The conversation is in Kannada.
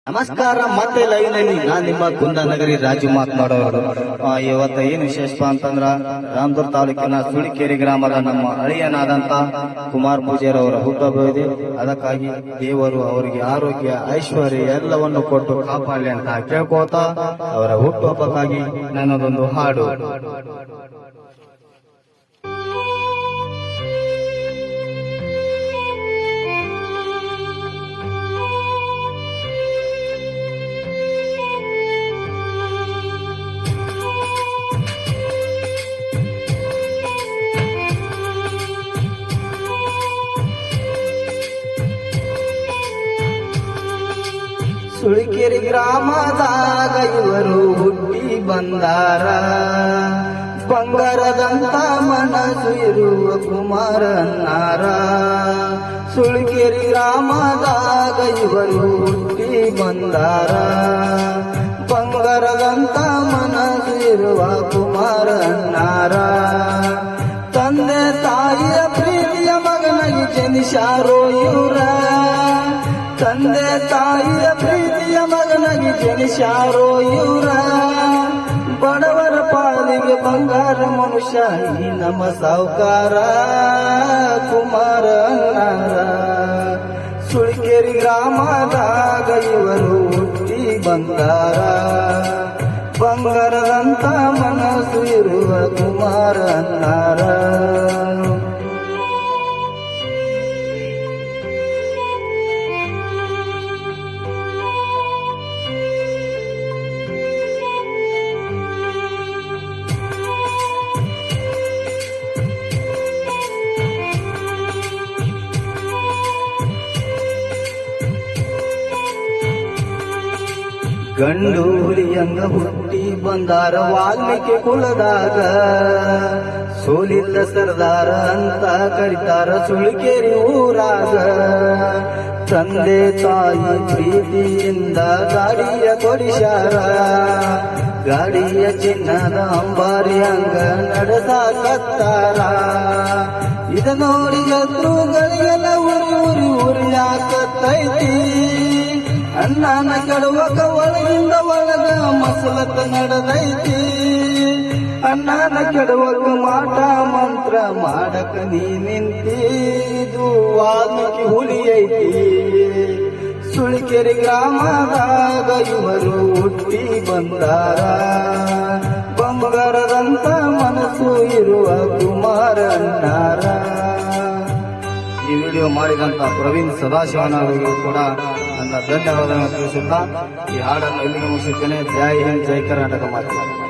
ನಮಸ್ಕಾರ. ಮತ್ತೆ ಲೈವ್ನಲ್ಲಿ ನಾನು ನಿಮ್ಮ ಕುಂದನಗರಿ ರಾಜು ಮಾತನಾಡೋರು. ಇವತ್ತ ಏನ್ ವಿಶೇಷ ಅಂತಂದ್ರ ರಾಮದುರ್ಗ ತಾಲೂಕಿನ ಸುಳಿಕೇರಿ ಗ್ರಾಮದ ನಮ್ಮ ಅಳಿಯನಾದಂತ ಕುಮಾರ್ ಪೂಜಾರಿ ಅವರ ಹುಟ್ಟುಹಬ್ಬ ಇದೆ. ಅದಕ್ಕಾಗಿ ದೇವರು ಅವರಿಗೆ ಆರೋಗ್ಯ ಐಶ್ವರ್ಯ ಎಲ್ಲವನ್ನು ಕೊಟ್ಟು ಕಾಪಾಡಲಿ ಅಂತ ಕೇಳ್ಕೋತಾ ಅವರ ಹುಟ್ಟುಹಬ್ಬಕ್ಕಾಗಿ ನನ್ನದೊಂದು ಹಾಡು. ಸುಳಿಕೇರಿ ಗ್ರಾಮದಾಗ ಇವರು ಹುಟ್ಟಿ ಬಂದಾರ. ಬಂಗಾರದಂತ ಮನಸ್ಸು ಇರುವ ಕುಮಾರನ್ನಾರ. ಸುಳಿಕೇರಿ ಗ್ರಾಮದಾಗ ಇವರು ಹುಟ್ಟಿ ಬಂದಾರ. ಬಂಗಾರದಂತ ಮನಸ್ಸು ಇರುವ ಕುಮಾರನ್ನಾರ. ತಂದೆ ತಾಯಿಯ ಪ್ರೀತಿಯ ಮಗನಾಗಿ ಜನಿಸಾರೋ ಇವರ. ತಂದೆ ತಾಯಿಯ ಪ್ರೀತಿಯ ಮಗನಾಗಿ ಜನಿಸಾರೋ ಇವರ. ಬಡವರ ಪಾಲಿಗೆ ಬಂಗಾರ ಮನುಷ್ಯ ಈ ನಮ್ಮ ಸಾಹುಕಾರ ಕುಮಾರನಾರ. ಸುಳಿಕೇರಿ ಗ್ರಾಮದಾಗ ಇವರು ಹುಟ್ಟಿ ಬಂದಾರ. ಬಂಗಾರದಂತ ಮನಸ್ಸು ಇರುವ ಕುಮಾರನಾರ. ಗಂಡು ಹುಲಿಯಂಗ ಹುಟ್ಟಿ ಬಂದಾರ ವಾಲ್ಮೀಕಿ ಕುಲದಾಗ. ಸೋಲಿಲ್ಲ ಸರ್ದಾರ ಅಂತ ಕರಿತಾರ ಸುಳಿಕೇರಿ ಊರಾಗ. ತಂದೆ ತಾಯಿ ಪ್ರೀತಿಯಿಂದ ಗಾಡಿಯ ಕೊಡಿಸ್ಯಾರ. ಗಾಡಿಯ ಚಿನ್ನದ ಅಂಬಾರಿ ಹಂಗ ನಡೆಸಾಕತ್ತಾರ. ಇದ ನೋಡಿ ಶತ್ರುಗಳಿಗೆಲ್ಲ ಉರಿ ಉರಿಯಾಕತ್ತೈತಿ. ಅನ್ನನ ಕೆಡುವಾಗ ಒಳಗಿಂದ ಒಳಗ ಮಸಲತ್ತ ನಡೆದೈತಿ. ಅನ್ನನ ಕೆಡುವಾಗ ಮಾಟ ಮಂತ್ರ ಮಾಡಕ ನೀ ನಿಂತಿ. ಇದು ವಾಲ್ಮೀಕಿ ಹುಲಿ ಐತಿ. ಸುಳಿಕೇರಿ ಗ್ರಾಮದಾಗ ಇವರು ಹುಟ್ಟಿ ಬಂದಾರ. ಬಂಗಾರದಂತ ಮನಸ್ಸು ಇರುವ ಕುಮಾರನ್ನಾರ. ಈ ವಿಡಿಯೋ ಮಾಡಿದಂತ ಪ್ರವೀಣ್ ಸದಾಶಿವನವರಿಗೂ ಕೂಡ ನನ್ನ ಧನ್ಯವಾದಗಳನ್ನು ತಿಳಿಸುತ್ತಾ ಈ ಹಾಡನ್ನು ಇಲ್ಲಿಗೆ ಮುಗಿಸುತ್ತೇನೆ. ಜೈ ಹಿಂದ್, ಜೈ ಕರ್ನಾಟಕ ಮಾತೆ.